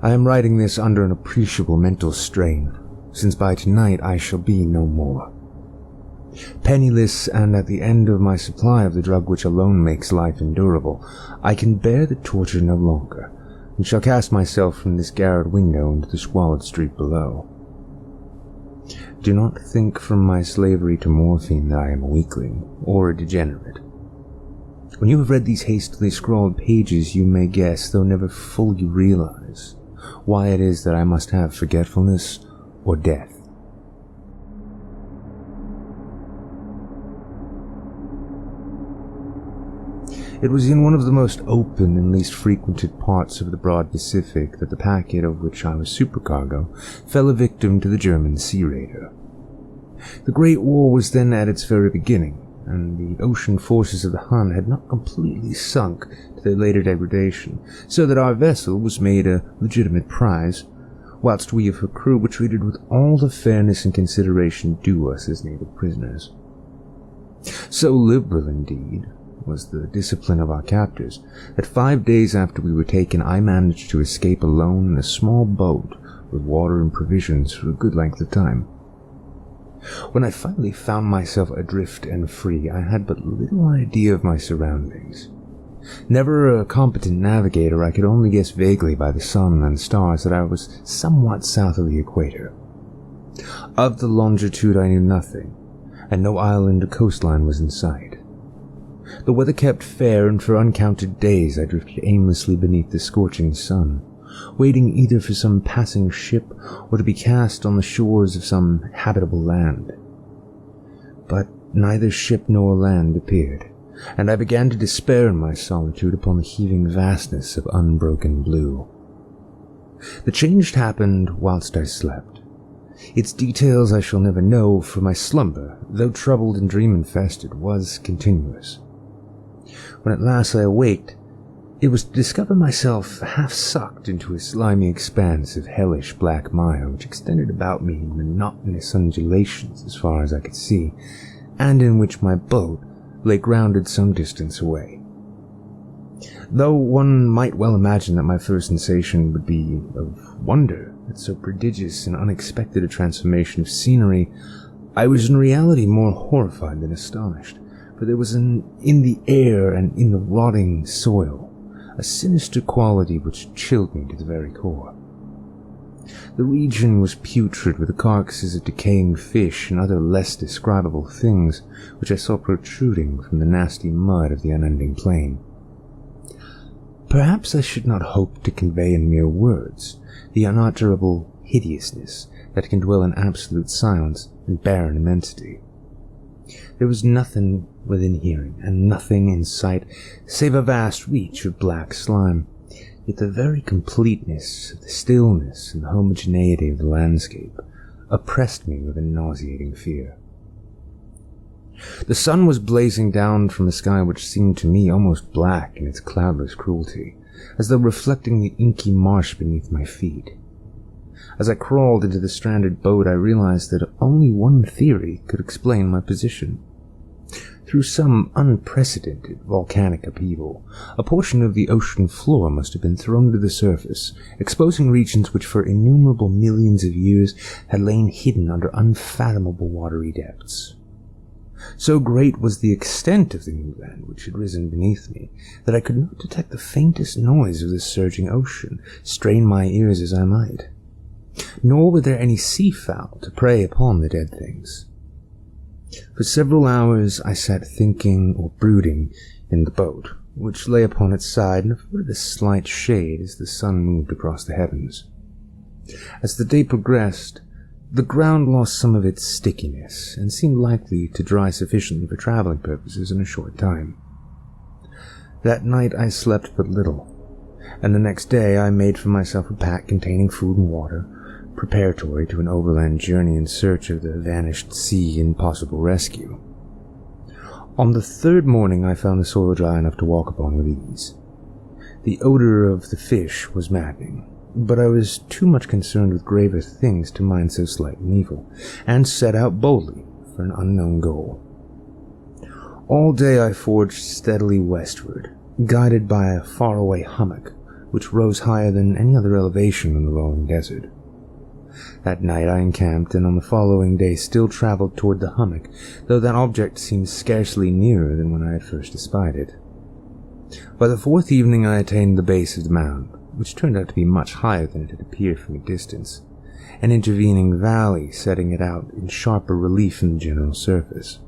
I am writing this under an appreciable mental strain, since by tonight I shall be no more. Penniless and at the end of my supply of the drug which alone makes life endurable, I can bear the torture no longer, and shall cast myself from this garret window into the squalid street below. Do not think from my slavery to morphine that I am a weakling, or a degenerate. When you have read these hastily scrawled pages, you may guess, though never fully realize, why it is that I must have forgetfulness or death. It was in one of the most open and least frequented parts of the broad Pacific that the packet of which I was supercargo fell a victim to the German sea raider. The Great War was then at its very beginning, and the ocean forces of the Hun had not completely sunk to their later degradation, so that our vessel was made a legitimate prize, whilst we of her crew were treated with all the fairness and consideration due us as native prisoners. So liberal, indeed, was the discipline of our captors, that 5 days after we were taken I managed to escape alone in a small boat with water and provisions for a good length of time. When I finally found myself adrift and free, I had but little idea of my surroundings. Never a competent navigator, I could only guess vaguely by the sun and stars that I was somewhat south of the equator. Of the longitude I knew nothing, and no island or coastline was in sight. The weather kept fair, and for uncounted days I drifted aimlessly beneath the scorching sun, waiting either for some passing ship or to be cast on the shores of some habitable land. But neither ship nor land appeared, and I began to despair in my solitude upon the heaving vastness of unbroken blue. The change happened whilst I slept. Its details I shall never know, for my slumber, though troubled and dream-infested, was continuous. When at last I awaked, it was to discover myself half-sucked into a slimy expanse of hellish black mire which extended about me in monotonous undulations as far as I could see, and in which my boat lay grounded some distance away. Though one might well imagine that my first sensation would be of wonder at so prodigious and unexpected a transformation of scenery, I was in reality more horrified than astonished, for there was in the air and in the rotting soil a sinister quality which chilled me to the very core. The region was putrid with the carcasses of decaying fish and other less describable things which I saw protruding from the nasty mud of the unending plain. Perhaps I should not hope to convey in mere words the unutterable hideousness that can dwell in absolute silence and barren immensity. There was nothing within hearing, and nothing in sight, save a vast reach of black slime, yet the very completeness of the stillness and the homogeneity of the landscape oppressed me with a nauseating fear. The sun was blazing down from a sky which seemed to me almost black in its cloudless cruelty, as though reflecting the inky marsh beneath my feet. As I crawled into the stranded boat, I realized that only one theory could explain my position. Through some unprecedented volcanic upheaval, a portion of the ocean floor must have been thrown to the surface, exposing regions which for innumerable millions of years had lain hidden under unfathomable watery depths. So great was the extent of the new land which had risen beneath me, that I could not detect the faintest noise of the surging ocean, strain my ears as I might. Nor were there any sea-fowl to prey upon the dead things. For several hours I sat thinking or brooding in the boat, which lay upon its side and afforded a slight shade as the sun moved across the heavens. As the day progressed, the ground lost some of its stickiness, and seemed likely to dry sufficiently for traveling purposes in a short time. That night I slept but little, and the next day I made for myself a pack containing food and water, preparatory to an overland journey in search of the vanished sea and possible rescue. On the third morning I found the soil dry enough to walk upon with ease. The odor of the fish was maddening, but I was too much concerned with graver things to mind so slight an evil, and set out boldly for an unknown goal. All day I forged steadily westward, guided by a faraway hummock, which rose higher than any other elevation in the rolling desert. That night I encamped, and on the following day still traveled toward the hummock, though that object seemed scarcely nearer than when I had first espied it. By the fourth evening I attained the base of the mound, which turned out to be much higher than it had appeared from a distance, an intervening valley setting it out in sharper relief from the general surface.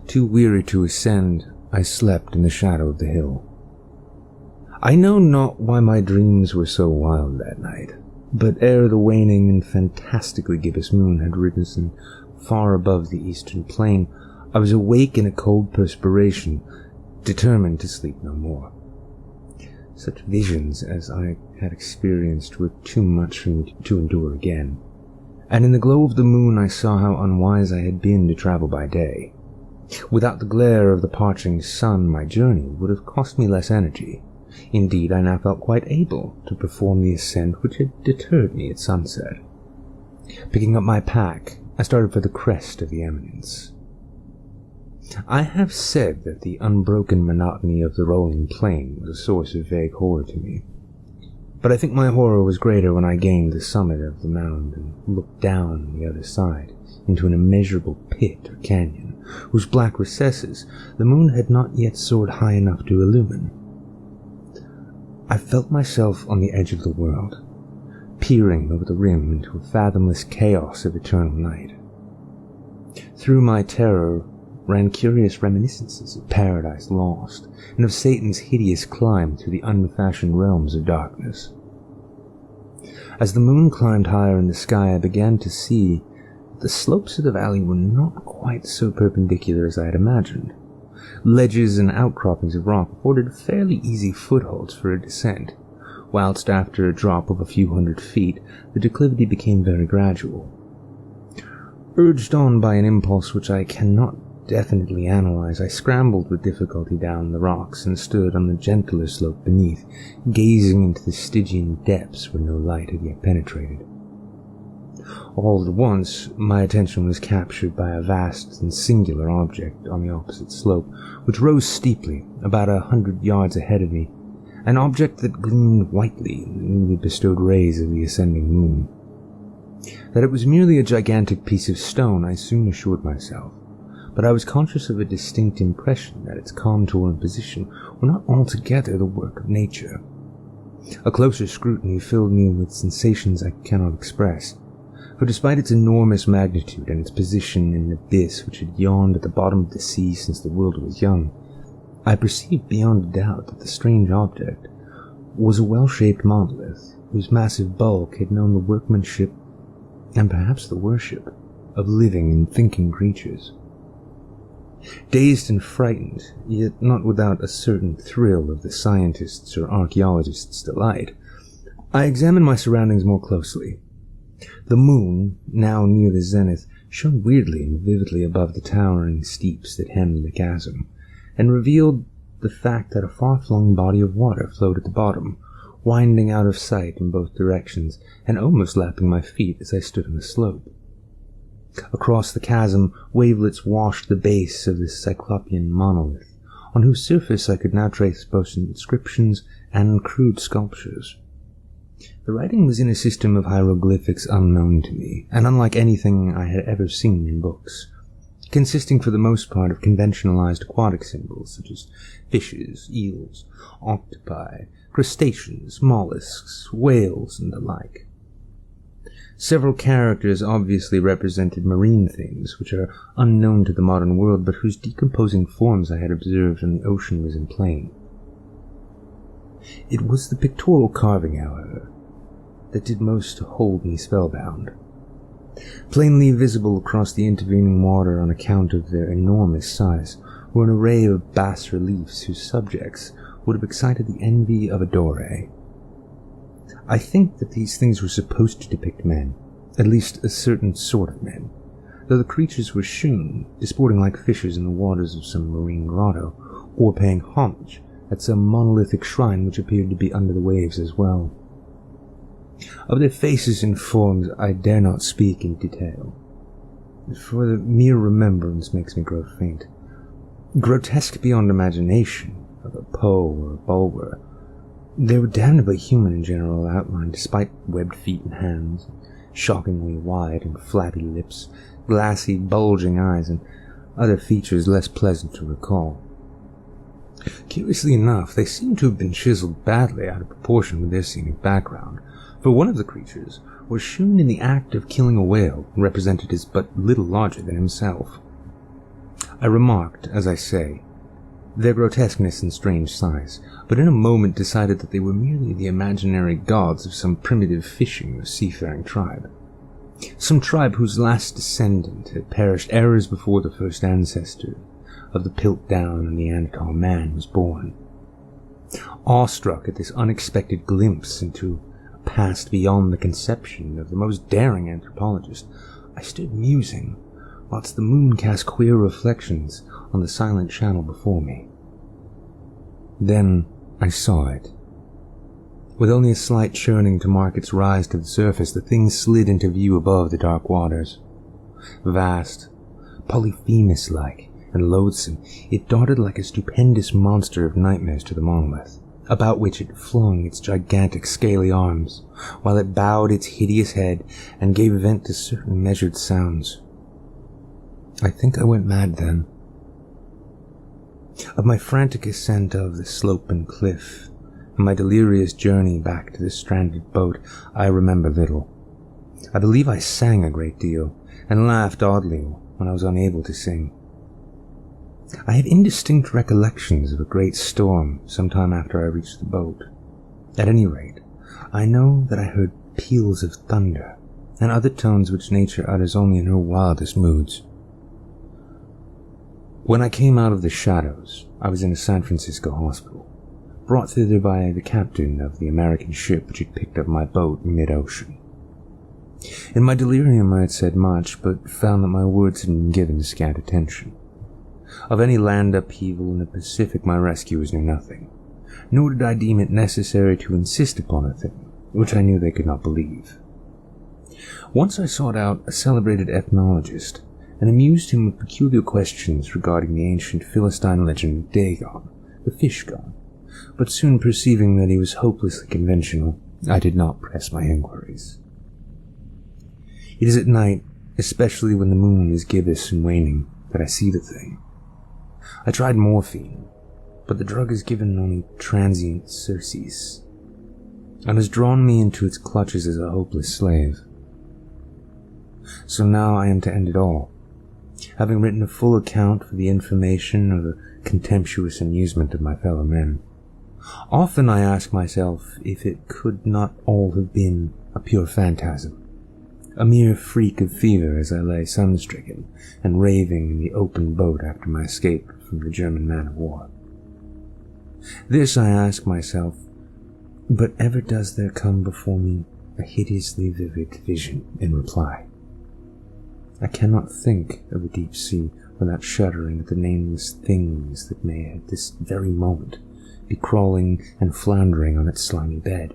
Too weary to ascend, I slept in the shadow of the hill. I know not why my dreams were so wild that night, but ere the waning and fantastically gibbous moon had risen far above the eastern plain, I was awake in a cold perspiration, determined to sleep no more. Such visions as I had experienced were too much for me to endure again, and in the glow of the moon I saw how unwise I had been to travel by day. Without the glare of the parching sun, my journey would have cost me less energy. Indeed, I now felt quite able to perform the ascent which had deterred me at sunset. Picking up my pack, I started for the crest of the eminence. I have said that the unbroken monotony of the rolling plain was a source of vague horror to me, but I think my horror was greater when I gained the summit of the mound and looked down on the other side into an immeasurable pit or canyon, whose black recesses the moon had not yet soared high enough to illumine. I felt myself on the edge of the world, peering over the rim into a fathomless chaos of eternal night. Through my terror ran curious reminiscences of Paradise Lost, and of Satan's hideous climb through the unfashioned realms of darkness. As the moon climbed higher in the sky, I began to see that the slopes of the valley were not quite so perpendicular as I had imagined. Ledges and outcroppings of rock afforded fairly easy footholds for a descent, whilst after a drop of a few hundred feet, the declivity became very gradual. Urged on by an impulse which I cannot definitely analyze, I scrambled with difficulty down the rocks and stood on the gentler slope beneath, gazing into the Stygian depths where no light had yet penetrated. All at once, my attention was captured by a vast and singular object on the opposite slope, which rose steeply, about 100 yards ahead of me, an object that gleamed whitely in the newly bestowed rays of the ascending moon. That it was merely a gigantic piece of stone I soon assured myself, but I was conscious of a distinct impression that its contour and position were not altogether the work of nature. A closer scrutiny filled me with sensations I cannot express, for despite its enormous magnitude and its position in an abyss which had yawned at the bottom of the sea since the world was young, I perceived beyond a doubt that the strange object was a well-shaped monolith, whose massive bulk had known the workmanship, and perhaps the worship, of living and thinking creatures. Dazed and frightened, yet not without a certain thrill of the scientist's or archaeologist's delight, I examined my surroundings more closely. The moon, now near the zenith, shone weirdly and vividly above the towering steeps that hemmed the chasm, and revealed the fact that a far-flung body of water flowed at the bottom, winding out of sight in both directions, and almost lapping my feet as I stood on the slope. Across the chasm, wavelets washed the base of this cyclopean monolith, on whose surface I could now trace both inscriptions and crude sculptures. The writing was in a system of hieroglyphics unknown to me, and unlike anything I had ever seen in books, consisting for the most part of conventionalized aquatic symbols such as fishes, eels, octopi, crustaceans, mollusks, whales, and the like. Several characters obviously represented marine things which are unknown to the modern world, but whose decomposing forms I had observed when the ocean was in plain. It was the pictorial carving, however, that did most to hold me spellbound. Plainly visible across the intervening water on account of their enormous size were an array of bas-reliefs whose subjects would have excited the envy of a Dore. I think that these things were supposed to depict men, at least a certain sort of men, though the creatures were shewn, disporting like fishes in the waters of some marine grotto, or paying homage at some monolithic shrine which appeared to be under the waves as well. Of their faces and forms I dare not speak in detail, for the mere remembrance makes me grow faint. Grotesque beyond imagination, of a Poe or a Bulwer, They were damnably human in general outline, despite webbed feet and hands, shockingly wide and flabby lips, glassy, bulging eyes, and other features less pleasant to recall. Curiously enough, they seemed to have been chiseled badly out of proportion with their scenic background, for one of the creatures was shown in the act of killing a whale, represented as but little larger than himself. I remarked, as I say, their grotesqueness and strange size, but in a moment decided that they were merely the imaginary gods of some primitive fishing or seafaring tribe. Some tribe whose last descendant had perished eras before the first ancestor of the Piltdown and Neanderthal man was born. Awestruck at this unexpected glimpse into a past beyond the conception of the most daring anthropologist, I stood musing, whilst the moon cast queer reflections on the silent channel before me. Then I saw it. With only a slight churning to mark its rise to the surface, the thing slid into view above the dark waters. Vast, Polyphemus-like, and loathsome, it darted like a stupendous monster of nightmares to the monolith, about which it flung its gigantic scaly arms, while it bowed its hideous head and gave vent to certain measured sounds. I think I went mad then. Of my frantic ascent of the slope and cliff, and my delirious journey back to the stranded boat, I remember little. I believe I sang a great deal, and laughed oddly when I was unable to sing. I have indistinct recollections of a great storm some time after I reached the boat. At any rate, I know that I heard peals of thunder, and other tones which nature utters only in her wildest moods. When I came out of the shadows, I was in a San Francisco hospital, brought thither by the captain of the American ship which had picked up my boat in mid-ocean. In my delirium I had said much, but found that my words had been given scant attention. Of any land upheaval in the Pacific my rescuers knew nothing, nor did I deem it necessary to insist upon a thing which I knew they could not believe. Once I sought out a celebrated ethnologist, and amused him with peculiar questions regarding the ancient Philistine legend of Dagon, the fish god, but soon perceiving that he was hopelessly conventional, I did not press my inquiries. It is at night, especially when the moon is gibbous and waning, that I see the thing. I tried morphine, but the drug is given only transient surcease, and has drawn me into its clutches as a hopeless slave. So now I am to end it all, having written a full account for the information or the contemptuous amusement of my fellow men. Often I ask myself if it could not all have been a pure phantasm, a mere freak of fever as I lay sun-stricken and raving in the open boat after my escape from the German man-of-war. This I ask myself, but ever does there come before me a hideously vivid vision in reply. I cannot think of the deep sea without shuddering at the nameless things that may at this very moment be crawling and floundering on its slimy bed,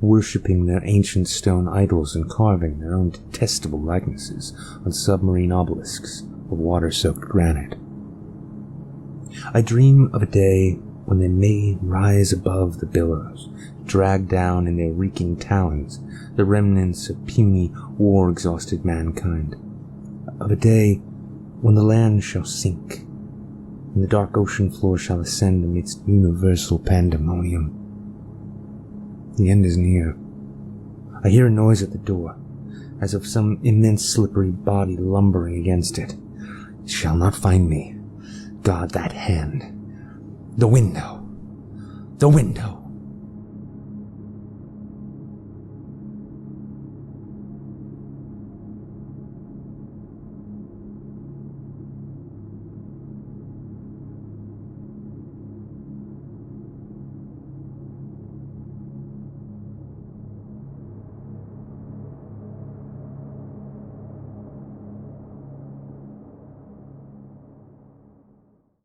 worshipping their ancient stone idols and carving their own detestable likenesses on submarine obelisks of water-soaked granite. I dream of a day when they may rise above the billows, drag down in their reeking talons the remnants of puny, war-exhausted mankind. Of a day when the land shall sink, and the dark ocean floor shall ascend amidst universal pandemonium. The end is near. I hear a noise at the door, as of some immense slippery body lumbering against it. It shall not find me. God, that hand. The window! The window!